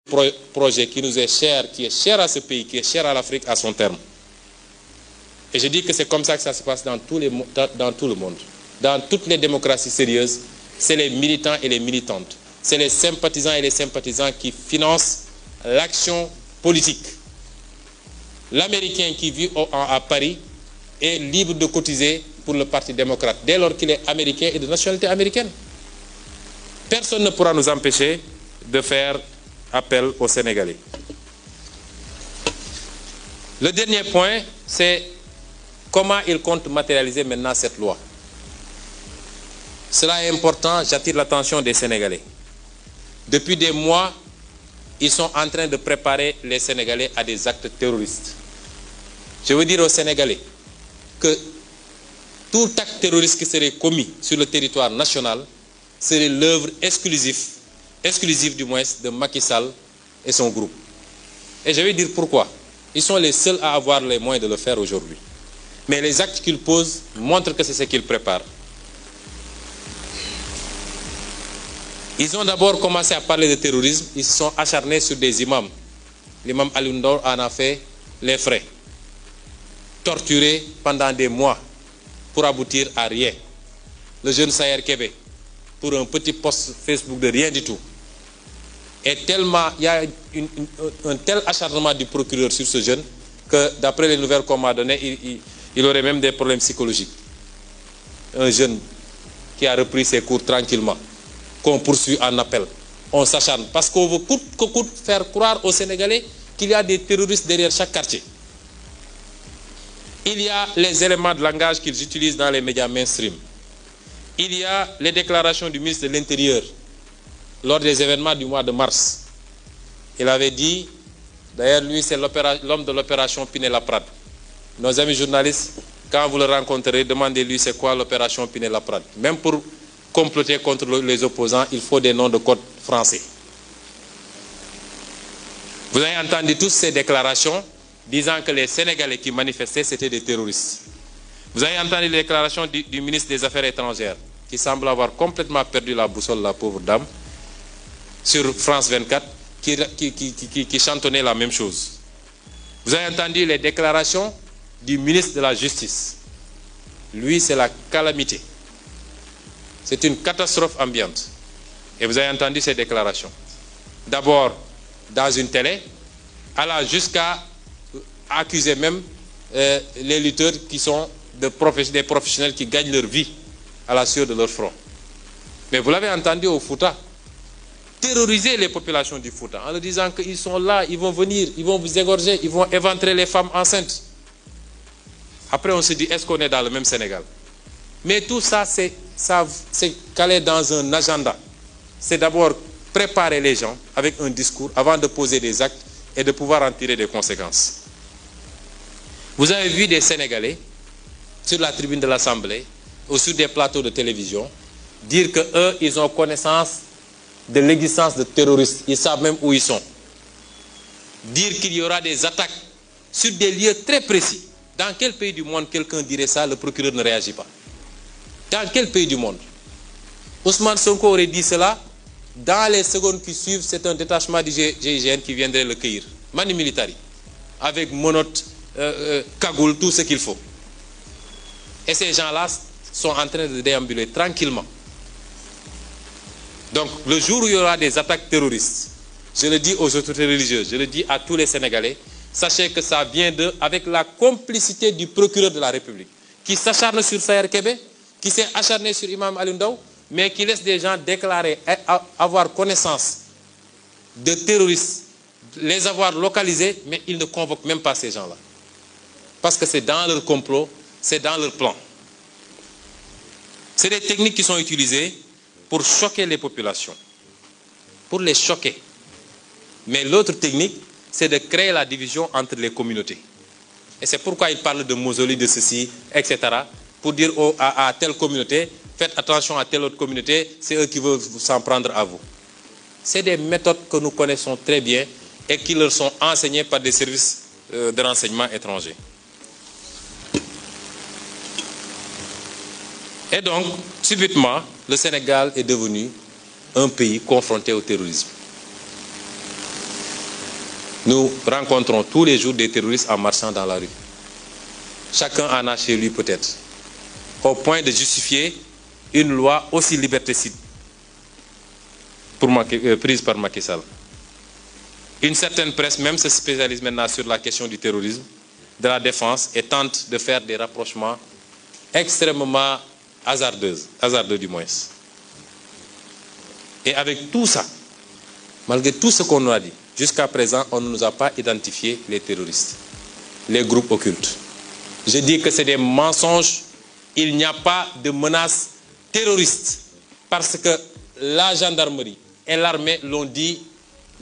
projet qui nous est cher, qui est cher à ce pays, qui est cher à l'Afrique, à son terme. Et je dis que c'est comme ça que ça se passe dans tout le monde. Dans toutes les démocraties sérieuses, c'est les militants et les militantes. C'est les sympathisants et les sympathisants qui financent l'action politique. L'Américain qui vit à Paris est libre de cotiser pour le Parti démocrate, dès lors qu'il est américain et de nationalité américaine. Personne ne pourra nous empêcher de faire appel aux Sénégalais. Le dernier point, c'est comment ils comptent matérialiser maintenant cette loi. Cela est important, j'attire l'attention des Sénégalais. Depuis des mois, ils sont en train de préparer les Sénégalais à des actes terroristes. Je veux dire aux Sénégalais que tout acte terroriste qui serait commis sur le territoire national serait l'œuvre exclusive du moins de Macky Sall et son groupe. Et je vais dire pourquoi. Ils sont les seuls à avoir les moyens de le faire aujourd'hui. Mais les actes qu'ils posent montrent que c'est ce qu'ils préparent. Ils ont d'abord commencé à parler de terrorisme, ils se sont acharnés sur des imams. L'imam Alioune Ndao en a fait les frais. Torturé pendant des mois pour aboutir à rien. Le jeune Sayer Kébé, pour un petit post Facebook de rien du tout. Et tellement, il y a un tel acharnement du procureur sur ce jeune que d'après les nouvelles qu'on m'a données, il aurait même des problèmes psychologiques. Un jeune qui a repris ses cours tranquillement, qu'on poursuit en appel. On s'acharne parce qu'on veut coûte que coûte faire croire aux Sénégalais qu'il y a des terroristes derrière chaque quartier. Il y a les éléments de langage qu'ils utilisent dans les médias mainstream. Il y a les déclarations du ministre de l'Intérieur lors des événements du mois de mars. Il avait dit, d'ailleurs lui c'est l'homme de l'opération Pinet-Laprade. Nos amis journalistes, quand vous le rencontrerez, demandez-lui c'est quoi l'opération Pinet-Laprade. Même pour comploter contre les opposants, il faut des noms de code français. Vous avez entendu tous ces déclarations disant que les Sénégalais qui manifestaient, c'était des terroristes. Vous avez entendu les déclarations du ministre des Affaires étrangères, qui semble avoir complètement perdu la boussole, la pauvre dame, sur France 24, qui chantonnait la même chose. Vous avez entendu les déclarations du ministre de la Justice. Lui, c'est la calamité. C'est une catastrophe ambiante. Et vous avez entendu ces déclarations. D'abord, dans une télé, allant jusqu'à accuser même les lutteurs qui sont des professionnels qui gagnent leur vie à la sueur de leur front. Mais vous l'avez entendu au Fouta, terroriser les populations du Fouta en leur disant qu'ils sont là, ils vont venir, ils vont vous égorger, ils vont éventrer les femmes enceintes. Après on se dit, est-ce qu'on est dans le même Sénégal? Mais tout ça, c'est calé dans un agenda. C'est d'abord préparer les gens avec un discours avant de poser des actes et de pouvoir en tirer des conséquences. Vous avez vu des Sénégalais sur la tribune de l'Assemblée ou sur des plateaux de télévision dire qu'eux, ils ont connaissance de l'existence de terroristes. Ils savent même où ils sont. Dire qu'il y aura des attaques sur des lieux très précis. Dans quel pays du monde quelqu'un dirait ça, le procureur ne réagit pas? Dans quel pays du monde? Ousmane Sonko aurait dit cela. Dans les secondes qui suivent, c'est un détachement du GIGN qui viendrait le cueillir. Mani militari. Avec monote, cagoule, tout ce qu'il faut. Et ces gens-là sont en train de déambuler tranquillement. Donc, le jour où il y aura des attaques terroristes, je le dis aux autorités religieuses, je le dis à tous les Sénégalais, sachez que ça vient avec la complicité du procureur de la République, qui s'acharne sur Sayer Kébé, qui s'est acharné sur Imam Alioune Ndao, mais qui laisse des gens déclarer avoir connaissance de terroristes, les avoir localisés, mais ils ne convoquent même pas ces gens-là. Parce que c'est dans leur complot, c'est dans leur plan. C'est des techniques qui sont utilisées pour choquer les populations, pour les choquer. Mais l'autre technique, c'est de créer la division entre les communautés. Et c'est pourquoi ils parlent de mausolée, de ceci, etc. Pour dire à telle communauté, faites attention à telle autre communauté, c'est eux qui veulent s'en prendre à vous. C'est des méthodes que nous connaissons très bien et qui leur sont enseignées par des services de renseignement étrangers. Et donc, subitement, le Sénégal est devenu un pays confronté au terrorisme. Nous rencontrons tous les jours des terroristes en marchant dans la rue. Chacun en a chez lui peut-être, au point de justifier une loi aussi liberticide prise par Macky Sall. Une certaine presse même se spécialise maintenant sur la question du terrorisme, de la défense, et tente de faire des rapprochements extrêmement hasardeux du moins. Et avec tout ça, malgré tout ce qu'on nous a dit, jusqu'à présent, on ne nous a pas identifié les terroristes, les groupes occultes. Je dis que c'est des mensonges. Il n'y a pas de menace terroriste parce que la gendarmerie et l'armée l'ont dit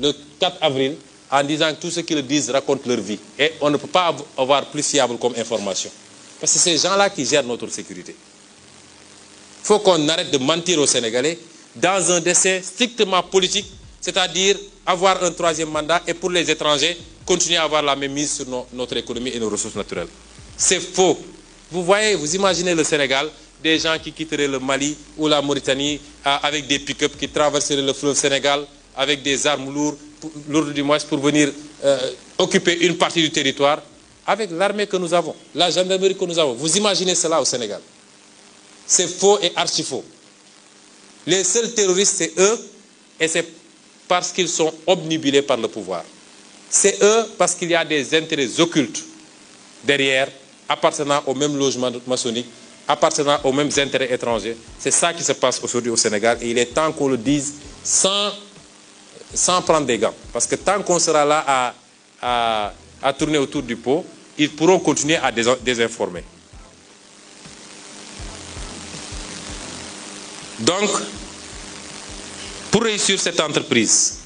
le 4 avril en disant que tout ce qu'ils disent raconte leur vie. Et on ne peut pas avoir plus fiable comme information. Parce que c'est ces gens-là qui gèrent notre sécurité. Il faut qu'on arrête de mentir aux Sénégalais dans un dessein strictement politique, c'est-à-dire avoir un troisième mandat et pour les étrangers, continuer à avoir la même mise sur notre économie et nos ressources naturelles. C'est faux. Vous voyez, vous imaginez le Sénégal, des gens qui quitteraient le Mali ou la Mauritanie avec des pick-up qui traverseraient le fleuve Sénégal avec des armes lourdes du moins pour venir occuper une partie du territoire avec l'armée que nous avons, la gendarmerie que nous avons. Vous imaginez cela au Sénégal? C'est faux et archi faux. Les seuls terroristes, c'est eux, et c'est parce qu'ils sont obnubilés par le pouvoir. C'est eux parce qu'il y a des intérêts occultes derrière, appartenant au même logement maçonnique, appartenant aux mêmes intérêts étrangers. C'est ça qui se passe aujourd'hui au Sénégal et il est temps qu'on le dise sans prendre des gants. Parce que tant qu'on sera là à tourner autour du pot, ils pourront continuer à désinformer. Donc, pour réussir cette entreprise,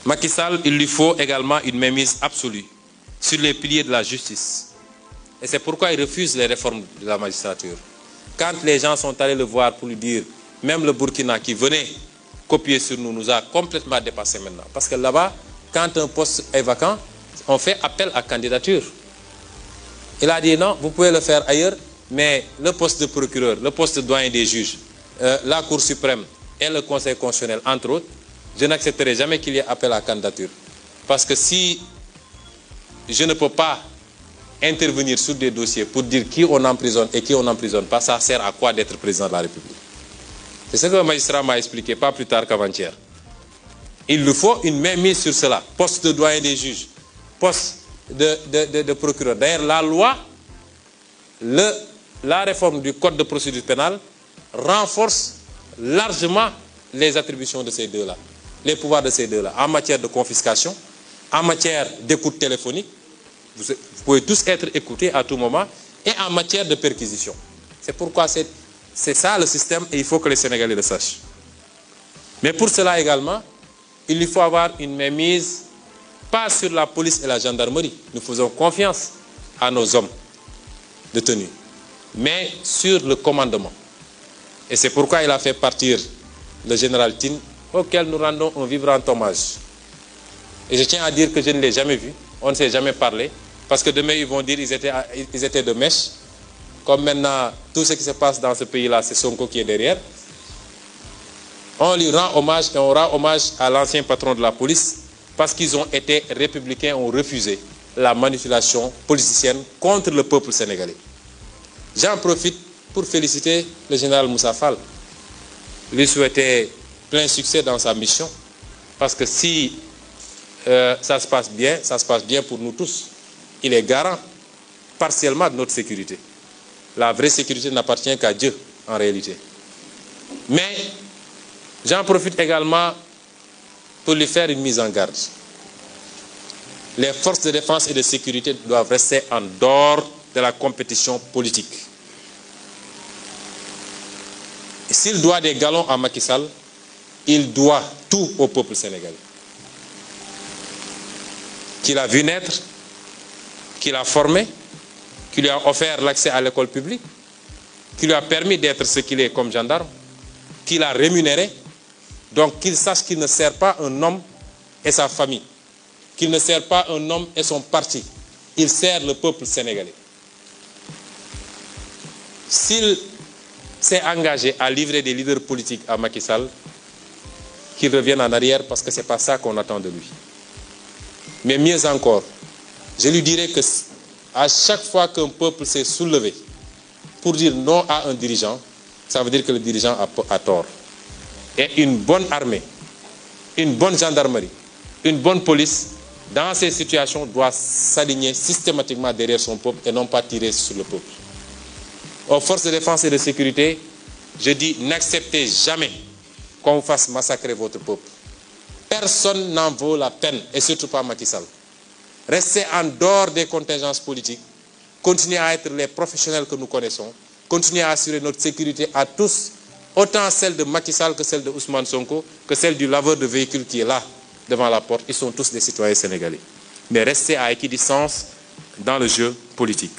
Macky Sall, il lui faut également une mainmise absolue sur les piliers de la justice. Et c'est pourquoi il refuse les réformes de la magistrature. Quand les gens sont allés le voir pour lui dire, même le Burkina qui venait copier sur nous a complètement dépassé maintenant. Parce que là-bas, quand un poste est vacant, on fait appel à candidature. Il a dit non, vous pouvez le faire ailleurs, mais le poste de procureur, le poste de doyen des juges, la Cour suprême et le Conseil constitutionnel, entre autres, je n'accepterai jamais qu'il y ait appel à candidature. Parce que si je ne peux pas intervenir sur des dossiers pour dire qui on emprisonne et qui on n'emprisonne pas, ça sert à quoi d'être président de la République? C'est ce que le magistrat m'a expliqué, pas plus tard qu'avant-hier. Il lui faut une mainmise sur cela. Poste de doyen des juges, poste de procureur. D'ailleurs, la loi, la réforme du code de procédure pénale renforce largement les attributions de ces deux-là, les pouvoirs de ces deux-là, en matière de confiscation, en matière d'écoute téléphonique. Vous pouvez tous être écoutés à tout moment, et en matière de perquisition. C'est pourquoi c'est ça le système et il faut que les Sénégalais le sachent. Mais pour cela également, il lui faut avoir une mainmise, pas sur la police et la gendarmerie. Nous faisons confiance à nos hommes de tenue, mais sur le commandement. Et c'est pourquoi il a fait partir le général Tine, auquel nous rendons un vibrant hommage. Et je tiens à dire que je ne l'ai jamais vu, on ne s'est jamais parlé, parce que demain ils vont dire qu'ils étaient de mèche. Comme maintenant, tout ce qui se passe dans ce pays-là, c'est Sonko qui est derrière. On lui rend hommage et on rend hommage à l'ancien patron de la police parce qu'ils ont été républicains, ont refusé la manipulation politicienne contre le peuple sénégalais. J'en profite pour féliciter le général Moussa Fall, lui souhaiter plein succès dans sa mission, parce que si ça se passe bien pour nous tous. Il est garant partiellement de notre sécurité. La vraie sécurité n'appartient qu'à Dieu, en réalité. Mais j'en profite également pour lui faire une mise en garde. Les forces de défense et de sécurité doivent rester en dehors de la compétition politique. S'il doit des galons à Macky Sall, il doit tout au peuple sénégalais. Qu'il a vu naître, qu'il a formé, qui lui a offert l'accès à l'école publique, qui lui a permis d'être ce qu'il est comme gendarme, qu'il a rémunéré, donc qu'il sache qu'il ne sert pas un homme et sa famille, qu'il ne sert pas un homme et son parti, il sert le peuple sénégalais. S'il s'est engagé à livrer des leaders politiques à Macky Sall, qu'il revienne en arrière parce que ce n'est pas ça qu'on attend de lui. Mais mieux encore, je lui dirais que à chaque fois qu'un peuple s'est soulevé pour dire non à un dirigeant, ça veut dire que le dirigeant a tort. Et une bonne armée, une bonne gendarmerie, une bonne police, dans ces situations, doit s'aligner systématiquement derrière son peuple et non pas tirer sur le peuple. Aux forces de défense et de sécurité, je dis, n'acceptez jamais qu'on vous fasse massacrer votre peuple. Personne n'en vaut la peine, et surtout pas Macky Sall. Restez en dehors des contingences politiques, continuez à être les professionnels que nous connaissons, continuez à assurer notre sécurité à tous, autant celle de Macky Sall que celle de Ousmane Sonko, que celle du laveur de véhicules qui est là, devant la porte. Ils sont tous des citoyens sénégalais. Mais restez à équidistance dans le jeu politique.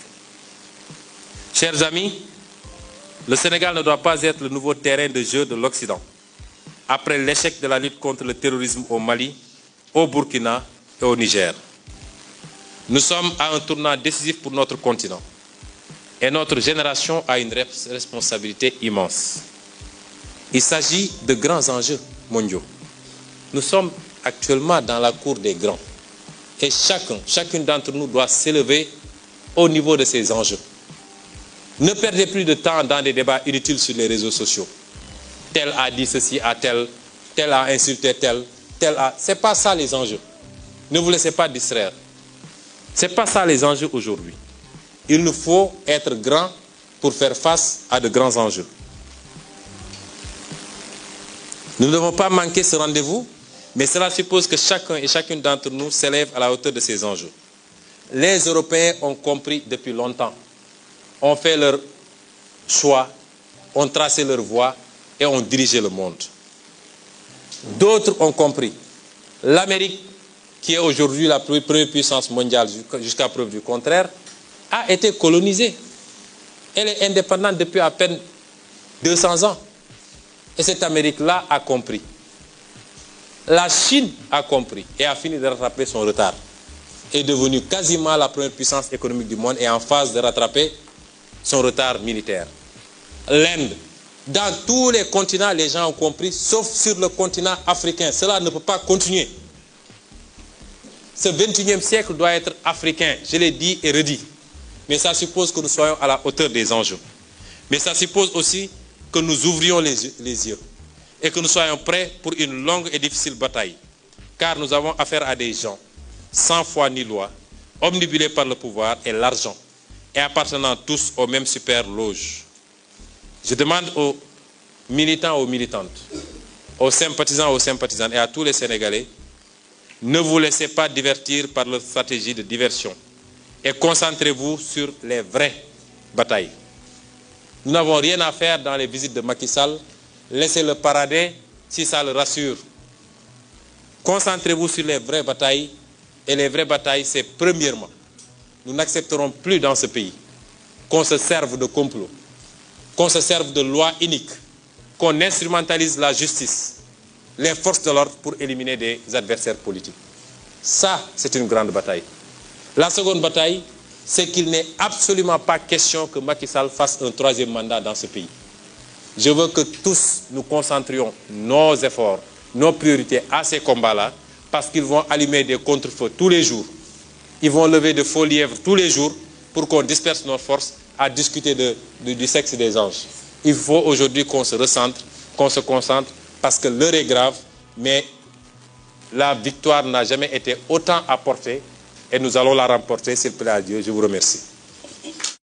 Chers amis, le Sénégal ne doit pas être le nouveau terrain de jeu de l'Occident. Après l'échec de la lutte contre le terrorisme au Mali, au Burkina et au Niger. Nous sommes à un tournant décisif pour notre continent. Et notre génération a une responsabilité immense. Il s'agit de grands enjeux mondiaux. Nous sommes actuellement dans la cour des grands. Et chacune d'entre nous doit s'élever au niveau de ces enjeux. Ne perdez plus de temps dans des débats inutiles sur les réseaux sociaux. Tel a dit ceci à tel, tel a insulté tel, tel a... Ce n'est pas ça les enjeux. Ne vous laissez pas distraire. Ce n'est pas ça les enjeux aujourd'hui. Il nous faut être grand pour faire face à de grands enjeux. Nous ne devons pas manquer ce rendez-vous, mais cela suppose que chacun et chacune d'entre nous s'élève à la hauteur de ces enjeux. Les Européens ont compris depuis longtemps, ont fait leur choix, ont tracé leur voie et ont dirigé le monde. D'autres ont compris. L'Amérique, qui est aujourd'hui la première puissance mondiale jusqu'à preuve du contraire, a été colonisée. Elle est indépendante depuis à peine 200 ans. Et cette Amérique-là a compris. La Chine a compris et a fini de rattraper son retard. Est devenue quasiment la première puissance économique du monde et en phase de rattraper son retard militaire. L'Inde. Dans tous les continents, les gens ont compris, sauf sur le continent africain. Cela ne peut pas continuer. Ce 21e siècle doit être africain, je l'ai dit et redit. Mais ça suppose que nous soyons à la hauteur des enjeux. Mais ça suppose aussi que nous ouvrions les yeux et que nous soyons prêts pour une longue et difficile bataille. Car nous avons affaire à des gens sans foi ni loi, omnibulés par le pouvoir et l'argent, et appartenant tous aux mêmes super loges. Je demande aux militants, aux militantes, aux sympathisants, aux sympathisantes et à tous les Sénégalais, ne vous laissez pas divertir par leur stratégie de diversion et concentrez-vous sur les vraies batailles. Nous n'avons rien à faire dans les visites de Macky Sall, laissez-le parader si ça le rassure. Concentrez-vous sur les vraies batailles et les vraies batailles, c'est premièrement, nous n'accepterons plus dans ce pays qu'on se serve de complot, qu'on se serve de lois iniques, qu'on instrumentalise la justice, les forces de l'ordre pour éliminer des adversaires politiques. Ça, c'est une grande bataille. La seconde bataille, c'est qu'il n'est absolument pas question que Macky Sall fasse un troisième mandat dans ce pays. Je veux que tous nous concentrions nos efforts, nos priorités à ces combats-là, parce qu'ils vont allumer des contre-feux tous les jours. Ils vont lever de faux lièvres tous les jours pour qu'on disperse nos forces à discuter du sexe des anges. Il faut aujourd'hui qu'on se recentre, qu'on se concentre, parce que l'heure est grave, mais la victoire n'a jamais été autant apportée et nous allons la remporter, s'il plaît à Dieu. Je vous remercie.